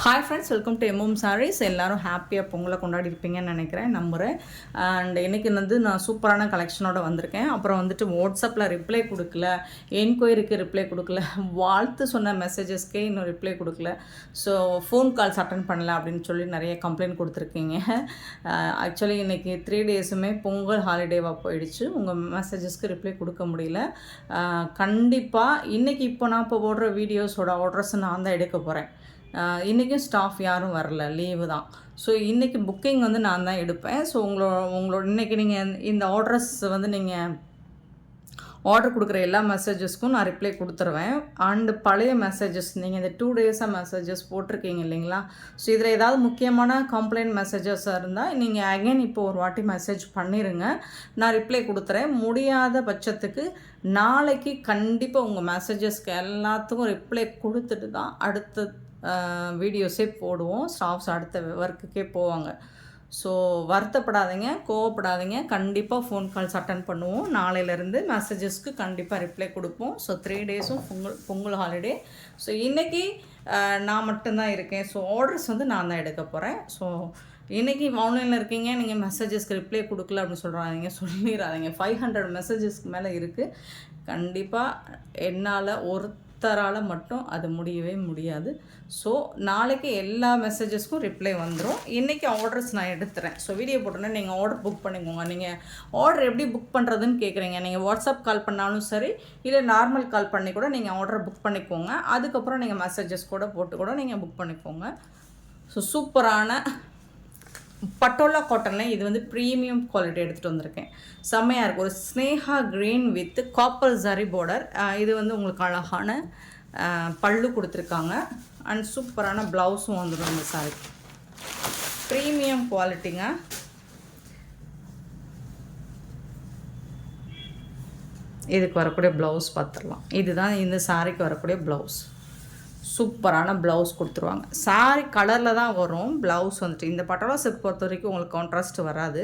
Hi friends, welcome to MM sarees. எல்லோரும் ஹாப்பியாக பொங்கலை கொண்டாடி இருப்பீங்கன்னு நினைக்கிறேன், நம்புகிறேன். அண்ட் இன்றைக்கி நான் சூப்பரான கலெக்ஷனோடு வந்திருக்கேன். அப்புறம் வாட்ஸ்அப்பில் ரிப்ளை கொடுக்கல, என்கொயரிக்கு ரிப்ளை கொடுக்கல, வாழ்த்து சொன்ன மெசேஜஸ்க்கே இன்னும் ரிப்ளை கொடுக்கல, ஸோ ஃபோன் கால்ஸ் அட்டன் பண்ணல அப்படின்னு சொல்லி நிறைய கம்ப்ளைண்ட் கொடுத்துருக்கீங்க. ஆக்சுவலி இன்றைக்கி 3 டேஸுமே பொங்கல் ஹாலிடேவாக போயிடுச்சு. உங்கள் மெசேஜஸ்க்கு ரிப்ளை கொடுக்க முடியல. கண்டிப்பாக இன்றைக்கி இப்போ நான் போடுற வீடியோஸோட ஆர்டர்ஸ் நான் தான் எடுக்க போகிறேன். இன்றைக்கும் ஸ்டாஃப் யாரும் வரல, லீவு தான். ஸோ இன்றைக்கி புக்கிங் நான் தான் எடுப்பேன். ஸோ உங்களோட இன்றைக்கி நீங்கள் இந்த ஆர்டர்ஸ் நீங்கள் ஆர்டர் கொடுக்குற எல்லா மெசேஜஸ்க்கும் நான் ரிப்ளை கொடுத்துருவேன். அண்டு பழைய மெசேஜஸ் நீங்கள் இந்த 2 டேஸாக மெசேஜஸ் போட்டிருக்கீங்க இல்லைங்களா? ஸோ இதில் ஏதாவது முக்கியமான கம்ப்ளைண்ட் மெசேஜஸாக இருந்தால் நீங்கள் அகைன் இப்போ ஒரு வாட்டி மெசேஜ் பண்ணிடுங்க, நான் ரிப்ளை கொடுத்துறேன். முடியாத பட்சத்துக்கு நாளைக்கு கண்டிப்பாக உங்கள் மெசேஜஸ்க்கு எல்லாத்துக்கும் ரிப்ளை கொடுத்துட்டு தான் அடுத்த வீடியோஸே போடுவோம். ஸ்டாஃப்ஸ் அடுத்த ஒர்க்குக்கே போவாங்க. ஸோ வருத்தப்படாதீங்க, கோவப்படாதீங்க. கண்டிப்பாக ஃபோன் கால்ஸ் அட்டன் பண்ணுவோம். நாளையிலேருந்து மெசேஜஸ்க்கு கண்டிப்பாக ரிப்ளை கொடுப்போம். ஸோ 3 டேஸும் பொங்கல் ஹாலிடே. ஸோ இன்றைக்கி நான் மட்டும்தான் இருக்கேன். ஸோ ஆர்டர்ஸ் நான் தான் எடுக்க போகிறேன். ஸோ இன்றைக்கி ஆன்லைனில் இருக்கீங்க, நீங்கள் மெசேஜஸ்க்கு ரிப்ளை கொடுக்கல அப்படின்னு சொல்லிடாதீங்க. 500 மெசேஜஸ்க்கு மேலே இருக்குது. கண்டிப்பாக என்னால் ஒருத்தரால் மட்டும் அது முடியவே முடியாது. ஸோ நாளைக்கு எல்லா மெசேஜஸ்க்கும் ரிப்ளை வந்துடும். இன்றைக்கி ஆர்டர்ஸ் நான் எடுத்துகிறேன். ஸோ வீடியோ போட்டோன்னே நீங்கள் ஆர்டர் புக் பண்ணிக்கோங்க. நீங்கள் ஆர்டர் எப்படி புக் பண்ணுறதுன்னு கேட்குறீங்க. நீங்கள் வாட்ஸ்அப் கால் பண்ணாலும் சரி, இல்லை நார்மல் கால் பண்ணி கூட நீங்கள் ஆர்டர் புக் பண்ணிக்கோங்க. அதுக்கப்புறம் நீங்கள் மெசேஜஸ் கூட போட்டு கூட நீங்கள் புக் பண்ணிக்கோங்க. ஸோ சூப்பரான பட்டோலா காட்டனில் இது ப்ரீமியம் குவாலிட்டி எடுத்துகிட்டு வந்திருக்கேன். செம்மையாக இருக்கும். ஒரு Sneha green with copper zari border. இது உங்களுக்கு அழகான பல்லு கொடுத்துருக்காங்க. அண்ட் சூப்பரான ப்ளவுஸும் வந்துடும் இந்த சாரி. ப்ரீமியம் குவாலிட்டிங்க. இதுக்கு வரக்கூடிய ப்ளவுஸ் பார்த்துடலாம். இதுதான் இந்த சாரிக்கு வரக்கூடிய ப்ளவுஸ். சூப்பரான ப்ளவுஸ் கொடுத்துருவாங்க. சாரி கலரில் தான் வரும் ப்ளவுஸ். இந்த பட்டோலா சில்க் பொறுத்த வரைக்கும் உங்களுக்கு கான்ட்ராஸ்ட் வராது.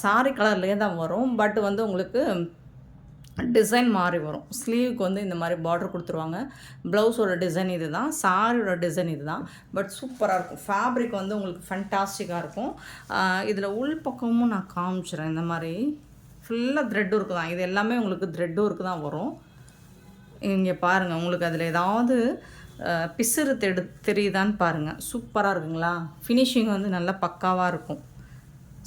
சாரி கலர்லேயே தான் வரும். பட் உங்களுக்கு டிசைன் மாறி வரும். ஸ்லீவுக்கு இந்த மாதிரி பார்டர் கொடுத்துருவாங்க. ப்ளவுஸோட டிசைன் இது தான், சாரியோட டிசைன் இது தான். பட் சூப்பராக இருக்கும். ஃபேப்ரிக் உங்களுக்கு ஃபேண்டாஸ்டிக்காக இருக்கும். இதில் உள் பக்கமும் நான் காமிச்சிடுறேன். இந்த மாதிரி ஃபுல்லாக த்ரெட் ஒர்க்கு தான். இது எல்லாமே உங்களுக்கு த்ரெட் ஒர்க்கு தான் வரும். இங்கே பாருங்கள், உங்களுக்கு அதில் ஏதாவது பிசுறு தெரியுதான்னு பாருங்கள். சூப்பராக இருக்குங்களா? ஃபினிஷிங் நல்லா பக்காவாக இருக்கும்.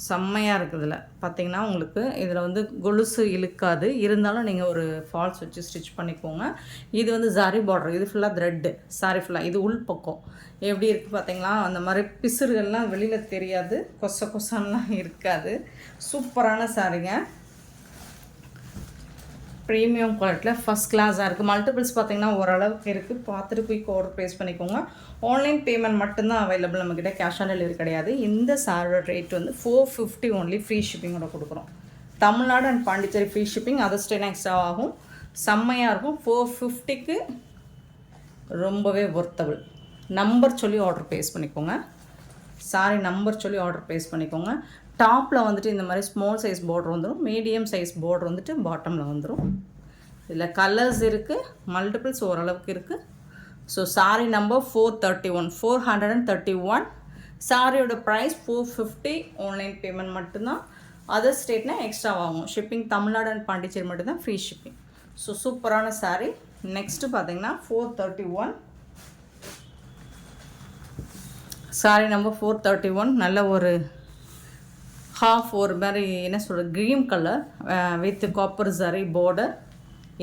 செம்மையாக இருக்குது. இதில் பார்த்திங்கன்னா உங்களுக்கு இதில் கொலுசு இழுக்காது. இருந்தாலும் நீங்கள் ஒரு ஃபால்ஸ் வச்சு ஸ்டிச் பண்ணிக்கோங்க. இது ஜரி பார்டர். இது ஃபுல்லாக த்ரெட்டு. சாரி ஃபுல்லாக இது உள் பக்கம் எப்படி இருக்குது பார்த்தீங்களா? அந்த மாதிரி பிசுறுகள்லாம் வெளியில் தெரியாது, கொசன்லாம் இருக்காது. சூப்பரான சாரிங்க. ப்ரீமியம் குவாலிட்டியில் ஃபஸ்ட் கிளாஸாக இருக்குது. மல்டிபிள்ஸ் பார்த்திங்கன்னா ஓரளவுக்கு இருக்குது. பார்த்துட்டு குயிக் ஆர்டர் ப்ளேஸ் பண்ணிக்கோங்க. ஆன்லைன் பேமெண்ட் மட்டும்தான் அவைலபிள் நம்மக்கிட்ட. கேஷ் ஆன் டெலிவரி கிடையாது. இந்த சாரோட ரேட் 450 ஒன்லி. ஃப்ரீ ஷிப்பிங்கோட கொடுக்குறோம். Tamil Nadu and Pondicherry free shipping. அது ஸ்டென் எக்ஸ்ட்ரா ஆகும். செம்மையாக இருக்கும். 450க்கு ரொம்பவே ஒர்த்தபிள். நம்பர் சொல்லி ஆர்டர் ப்ளேஸ் பண்ணிக்கோங்க. சாரி நம்பர் சொல்லி ஆர்டர் ப்ளேஸ் பண்ணிக்கோங்க. டாப்பில் இந்த மாதிரி ஸ்மால் சைஸ் பார்டர் வந்துடும். மீடியம் சைஸ் பார்டர் பாட்டமில் வந்துடும். இதில் கலர்ஸ் இருக்குது, மல்டிபிள்ஸ் ஓரளவுக்கு இருக்குது. So sorry number 431. சாரியோட ப்ரைஸ் 450. ஆன்லைன் பேமெண்ட் மட்டும்தான். அதர் ஸ்டேட்னால் எக்ஸ்ட்ரா ஆகும். ஷிப்பிங் தமிழ்நாடு அண்ட் பாண்டிச்சேரி மட்டும்தான் ஃப்ரீ ஷிப்பிங். ஸோ சூப்பரான சாரி. நெக்ஸ்ட்டு பார்த்தீங்கன்னா 431. Sorry number 431. நல்ல ஒரு ஹாஃப் ஒரு மாதிரி என்ன சொல்கிறது, green colour with copper zari border.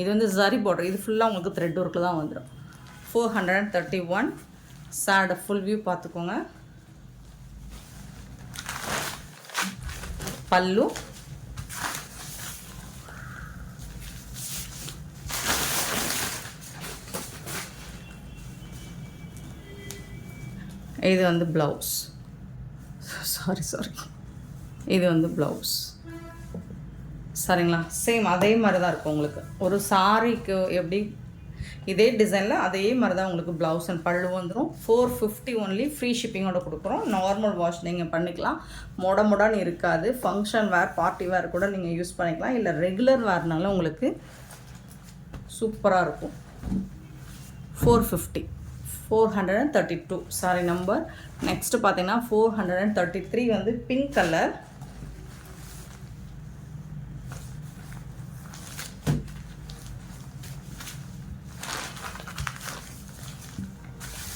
இது ஜரி பார்டர். இது ஃபுல்லாக உங்களுக்கு த்ரெட் ஒர்க்கில் தான் வந்துடும். 431. சாரோட ஃபுல் வியூ பார்த்துக்கோங்க. பல்லு, இது ப்ளவுஸ். சாரி இது ப்ளவுஸ். சரிங்களா? சேம் அதே மாதிரி தான் இருக்கும். உங்களுக்கு ஒரு சாரிக்கு எப்படி இதே டிசைனில் அதே மாதிரி தான் உங்களுக்கு ப்ளவுஸ் அண்ட் பல்லு வந்துடும். 450 ஒன்லி. ஃப்ரீ ஷிப்பிங்கோட கொடுக்குறோம். நார்மல் வாஷ் நீங்கள் பண்ணிக்கலாம். மொடன்னு இருக்காது. ஃபங்க்ஷன் வேர், பார்ட்டி வேர் கூட நீங்கள் யூஸ் பண்ணிக்கலாம். இல்லை ரெகுலர் வேர்னாலும் உங்களுக்கு சூப்பராக இருக்கும். 450. 432 சாரி நம்பர். நெக்ஸ்ட்டு பார்த்தீங்கன்னா 433 வந்து பிங்க் கலர்.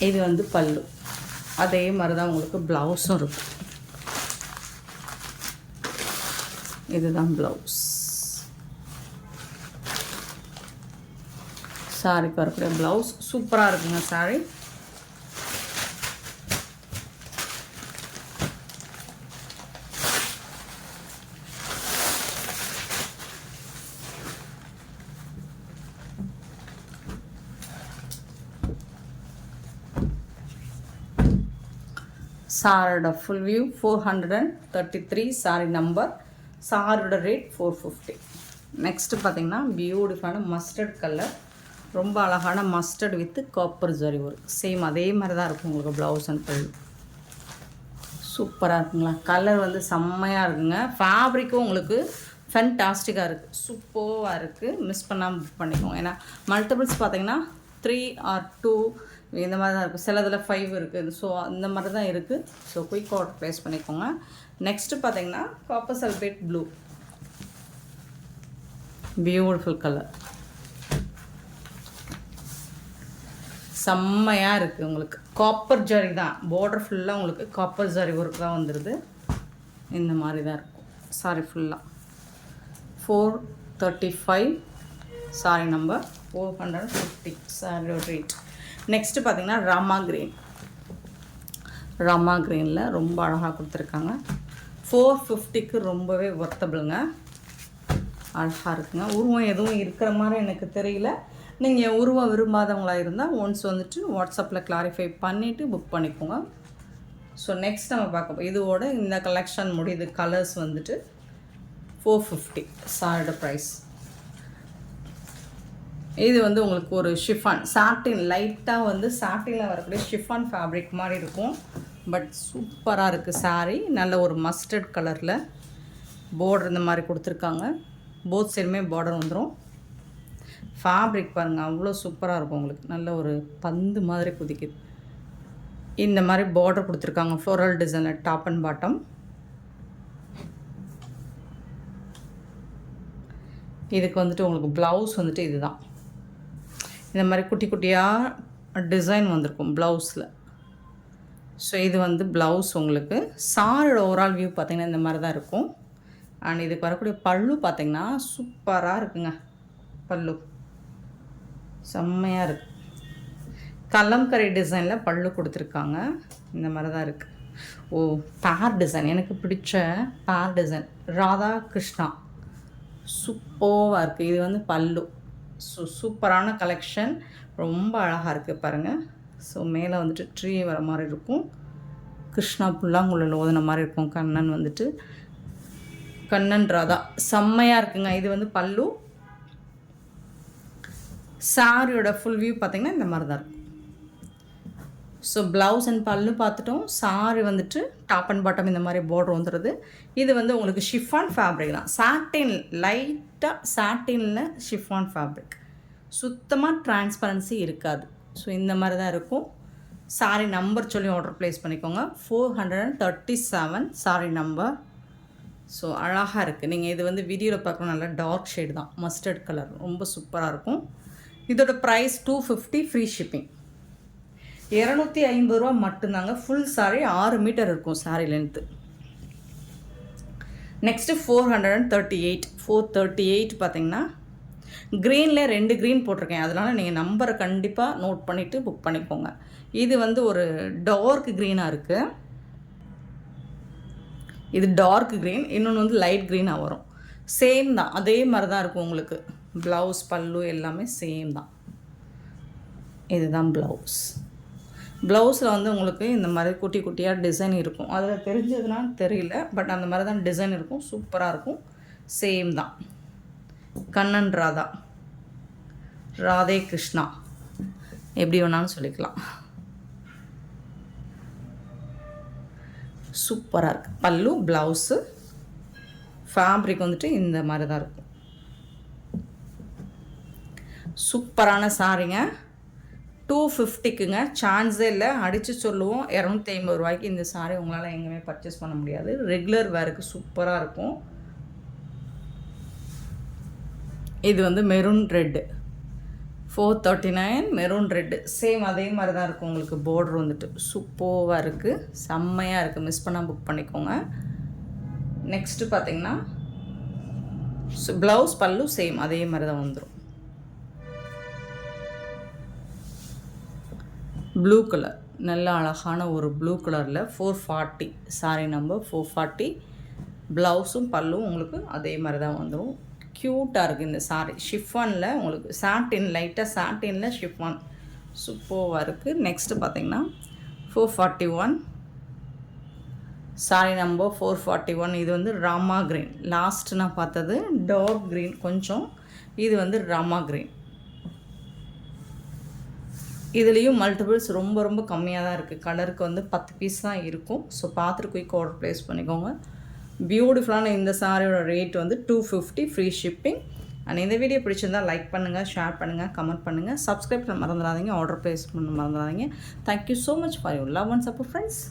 இது வந்து பல்லு. அதே மாதிரி தான் உங்களுக்கு ப்ளவுஸும் இருக்கும். இதுதான் ப்ளவுஸ். சாரிக்கு வரக்கூடிய ப்ளவுஸ் சூப்பராக இருக்குங்க சாரி. சாரோட ஃபுல் வியூ 433 சாரி நம்பர். சாரோட ரேட் 450. நெக்ஸ்ட்டு பார்த்தீங்கன்னா பியூட்டிஃபுல்லான மஸ்டர்ட் கலர். ரொம்ப அழகான mustard with copper zari work. Same அதே மாதிரி தான் இருக்கும் உங்களுக்கு ப்ளவுஸ் அண்ட் பல்லு. சூப்பராக இருக்குங்களா? கலர் வந்து செம்மையாக இருக்குங்க. ஃபேப்ரிக்கும் உங்களுக்கு ஃபென்டாஸ்டிக்காக இருக்குது, சூப்பராக இருக்குது. மிஸ் பண்ணாமல் புக் பண்ணிக்கோங்க. ஏன்னா மல்டிபிள்ஸ் பார்த்தீங்கன்னா 3 or 2 இந்த மாதிரி தான் இருக்குது. சிலதில் 5 இருக்குது. ஸோ அந்த மாதிரி தான் இருக்குது. ஸோ குயிக் ஆர்டர் ப்ளேஸ் பண்ணிக்கோங்க. நெக்ஸ்ட்டு பார்த்தீங்கன்னா copper sulphate blue, beautiful colour, செம்மையாக இருக்குது. உங்களுக்கு காப்பர் ஜரி தான், பார்டர் ஃபுல்லாக உங்களுக்கு காப்பர் ஜரி ஒர்க் தான் வந்துடுது. இந்த மாதிரி தான் இருக்கும் சாரி ஃபுல்லாக. 435 sorry number. 450 sorry rate. Next பார்த்தீங்கன்னா ராமா க்ரீன். ராமா க்ரீனில் ரொம்ப அழகாக கொடுத்துருக்காங்க. 450க்கு ரொம்பவே ஒர்த்தபிளுங்க. அழகாக இருக்குங்க. உருவம் எதுவும் இருக்கிற மாதிரி எனக்கு தெரியல. நீங்கள் உருவம் விரும்பாதவங்களாக இருந்தால் ஒன்ஸ் வந்துட்டு வாட்ஸ்அப்பில் கிளாரிஃபை பண்ணிவிட்டு புக் பண்ணிக்கோங்க. ஸோ நெக்ஸ்ட் நம்ம பார்க்க இதோட இந்த கலெக்ஷன் முடியுது. கலர்ஸ் வந்துட்டு 450 சாரோட ப்ரைஸ். இது வந்து உங்களுக்கு ஒரு ஷிஃபான் சாட்டின், லைட்டாக வந்து சாட்டினில் வரக்கூடிய ஷிஃபான் ஃபேப்ரிக் மாதிரி இருக்கும். பட் சூப்பராக இருக்குது சாரீ. நல்ல ஒரு மஸ்டர்ட் கலரில் பார்டர் இந்த மாதிரி கொடுத்துருக்காங்க. போத் சைடுமே பார்டர் வந்துடும். ஃபேப்ரிக் பாருங்கள், அவ்வளோ சூப்பராக இருக்கும் உங்களுக்கு. நல்ல ஒரு பந்து மாதிரி குதிக்குது. இந்த மாதிரி பார்டர் கொடுத்துருக்காங்க ஃப்ளோரல் டிசைனில் டாப் அண்ட் பாட்டம். இதுக்கு வந்துட்டு உங்களுக்கு ப்ளவுஸ் வந்துட்டு இதுதான். இந்த மாதிரி குட்டி குட்டியாக டிசைன் வந்திருக்கும் ப்ளவுஸில். ஸோ இது வந்து ப்ளவுஸ் உங்களுக்கு. சாரோட ஓவரால் வியூ பார்த்திங்கன்னா இந்த மாதிரி தான் இருக்கும். அண்ட் இதுக்கு வரக்கூடிய பல்லு பார்த்திங்கன்னா சூப்பராக இருக்குங்க. பல்லு செம்மையாக இருக்குது. கலம்கரை டிசைனில் பல்லு கொடுத்துருக்காங்க. இந்த மாதிரி தான் இருக்குது. ஓ, பேர் டிசைன், எனக்கு பிடிச்ச பேர் டிசைன். ராதா கிருஷ்ணா சூப்பராக இருக்குது. இது வந்து பல்லு. ஸோ சூப்பரான கலெக்ஷன், ரொம்ப அழகாக இருக்குது பாருங்கள். ஸோ மேலே வந்துட்டு ட்ரீ வர மாதிரி இருக்கும். கிருஷ்ணா புல்லாங்குழல் ஓதுன மாதிரி இருக்கும். கண்ணன் வந்துட்டு கண்ணன் ராதா செம்மையாக இருக்குங்க. இது வந்து பல்லு. சாரியோட ஃபுல் வியூ பார்த்திங்கன்னா இந்த மாதிரி தான் இருக்கும். ஸோ ப்ளவுஸ் அண்ட் பல்லு பார்த்துட்டோம். சாரி வந்துட்டு டாப் அண்ட் பாட்டம் இந்த மாதிரி பார்டர் வந்துடுது. இது வந்து உங்களுக்கு ஷிஃபான் ஃபேப்ரிக் தான். சாட்டின், லைட்டாக சாட்டினில் ஷிஃபான் ஃபேப்ரிக். சுத்தமாக டிரான்ஸ்பரன்சி இருக்காது. ஸோ இந்த மாதிரி தான் இருக்கும். சாரி நம்பர் சொல்லி ஆர்டர் ப்ளேஸ் பண்ணிக்கோங்க. 437 சாரி நம்பர். ஸோ அழகாக இருக்குது. நீங்கள் இது வந்து வீடியோவில் பார்க்கணும். நல்லா டார்க் ஷேடு தான், மஸ்டர்ட் கலர், ரொம்ப சூப்பராக இருக்கும். இதோட ப்ரைஸ் 250 ஃப்ரீ ஷிப்பிங். 250 ரூபா மட்டும்தாங்க. ஃபுல் சாரி 6 மீட்டர் இருக்கும் சாரி லென்த்து. நெக்ஸ்ட்டு 438 பார்த்திங்கன்னா க்ரீனில் 2 க்ரீன் போட்டிருக்கேன். அதனால் நீங்கள் நம்பரை கண்டிப்பாக நோட் பண்ணிவிட்டு புக் பண்ணிக்கோங்க. இது வந்து ஒரு டார்க் க்ரீனாக இருக்குது. இது டார்க் க்ரீன், இன்னொன்று வந்து லைட் க்ரீனாக வரும். சேம் தான், அதே மாதிரி தான் இருக்கும் உங்களுக்கு. ப்ளவுஸ் பல்லு எல்லாமே சேம் தான். இதுதான் ப்ளவுஸ். ப்ளவுஸில் வந்து உங்களுக்கு இந்த மாதிரி குட்டி குட்டியாக டிசைன் இருக்கும். அதில் தெரிஞ்சதுன்னா தெரியல, பட் அந்த மாதிரி தான் டிசைன் இருக்கும். சூப்பராக இருக்கும். சேம் தான். கண்ணன் ராதா, ராதே கிருஷ்ணா, எப்படி வேணாலும் சொல்லிக்கலாம். சூப்பராக இருக்குது. பல்லு, ப்ளவுஸு, ஃபேப்ரிக் வந்துட்டு இந்த மாதிரி தான் இருக்கும். சூப்பரான சாரிங்க. 250க்குங்க. சான்ஸே இல்லை, அடித்து சொல்லுவோம். 250 ரூபாய்க்கு இந்த சாரீ உங்களால் எங்கேயுமே பர்ச்சேஸ் பண்ண முடியாது. ரெகுலர் வேருக்கு சூப்பராக இருக்கும். இது வந்து maroon red 439 maroon red. Same அதே மாதிரி தான் இருக்கும். உங்களுக்கு பார்டர் வந்துட்டு சூப்பராக இருக்குது, செம்மையாக இருக்குது. மிஸ் பண்ணால் புக் பண்ணிக்கோங்க. நெக்ஸ்ட்டு பார்த்தீங்கன்னா ப்ளவுஸ் பல்லு சேம் அதே மாதிரி தான் வந்துடும். ப்ளூ கலர், நல்ல அழகான ஒரு ப்ளூ கலரில் 440 சாரி நம்பர் 440. ப்ளவுஸும் பல்லும் உங்களுக்கு அதே மாதிரி தான் வந்துடும். க்யூட்டாக இருக்குது இந்த சாரீ. ஷிஃபானில் உங்களுக்கு சாட்டின், லைட்டாக சாட்டினில் ஷிஃபான் சூப்பராக இருக்குது. நெக்ஸ்ட்டு பார்த்தீங்கன்னா 441 சாரீ நம்பர் 441. இது வந்து ராமா க்ரீன். லாஸ்ட் நான் பார்த்தது டார்க் க்ரீன் கொஞ்சம், இது வந்து ராமா க்ரீன். இதுலேயும் மல்டிபிள்ஸ் ரொம்ப ரொம்ப கம்மியாக தான் இருக்குது. கலருக்கு வந்து 10 பீஸ் தான் இருக்கும். ஸோ பார்த்துட்டு குயிக் ஆர்டர் ப்ளேஸ் பண்ணிக்கோங்க. பியூட்டிஃபுல்லான இந்த சாரியோட ரேட் வந்து 250 ஃப்ரீ ஷிப்பிங். அண்ட் இந்த வீடியோ பிடிச்சிருந்தால் லைக் பண்ணுங்கள், ஷேர் பண்ணுங்கள், கமெண்ட் பண்ணுங்கள், சப்ஸ்கிரைப் பண்ண மறந்துடாதீங்க, ஆர்டர் ப்ளேஸ் பண்ண மறந்துடாதீங்க. Thank you so much for your love and support friends.